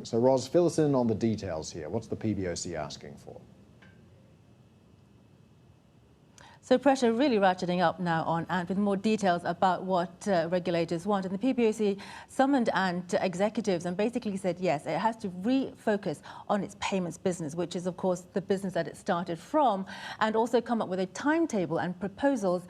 So, Ros, fill us in on the details here. What's the PBOC asking for? So pressure really ratcheting up now on Ant with more details about what regulators want. And the PBOC summoned Ant executives and basically said, yes, it has to refocus on its payments business, which is, of course, the business that it started from, and also come up with a timetable and proposals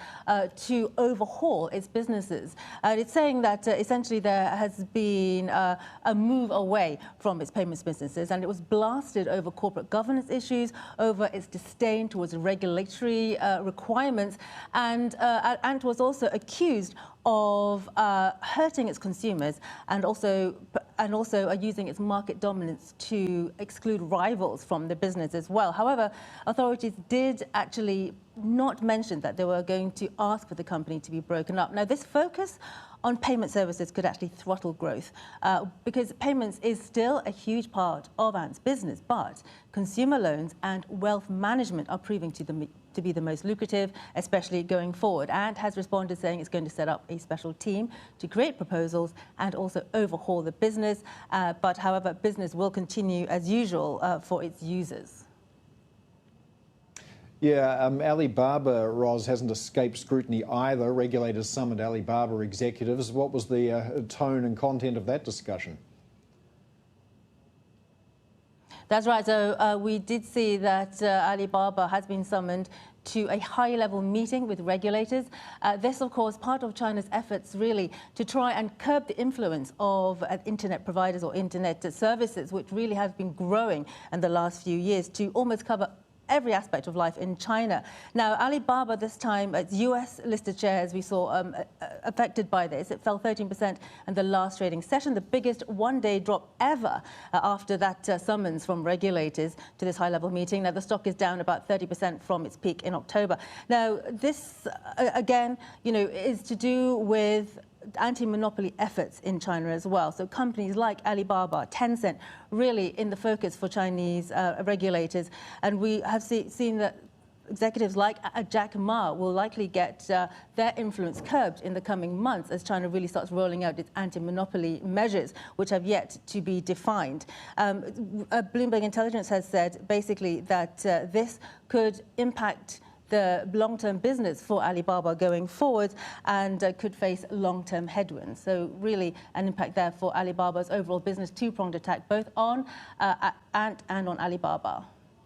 to overhaul its businesses. It's saying that essentially there has been a move away from its payments businesses, and it was blasted over corporate governance issues, over its disdain towards regulatory requirements, and Ant was also accused of hurting its consumers and also using its market dominance to exclude rivals from the business as well. However, authorities did actually not mention that they were going to ask for the company to be broken up. Now, this focus on payment services could actually throttle growth because payments is still a huge part of Ant's business, but consumer loans and wealth management are proving to be the most lucrative, especially going forward. Ant has responded saying it's going to set up a special team to create proposals and also overhaul the business. But however, business will continue as usual for its users. Yeah, Alibaba, Ros, hasn't escaped scrutiny either. Regulators summoned Alibaba executives. What was the tone and content of that discussion? That's right. So we did see that Alibaba has been summoned to a high-level meeting with regulators. This, of course, part of China's efforts really to try and curb the influence of internet providers or internet services, which really have been growing in the last few years to almost cover every aspect of life in China. Now, Alibaba this time, its US-listed shares, we saw affected by this. It fell 13% in the last trading session, the biggest one-day drop ever after that summons from regulators to this high-level meeting. Now, the stock is down about 30% from its peak in October. Now, this, again, is to do with anti-monopoly efforts in China as well. So companies like Alibaba, Tencent, really in the focus for Chinese regulators. And we have seen that executives like Jack Ma will likely get their influence curbed in the coming months as China really starts rolling out its anti-monopoly measures, which have yet to be defined. Bloomberg Intelligence has said basically that this could impact the long-term business for Alibaba going forward and could face long-term headwinds. So really an impact there for Alibaba's overall business, two-pronged attack both on Ant and on Alibaba.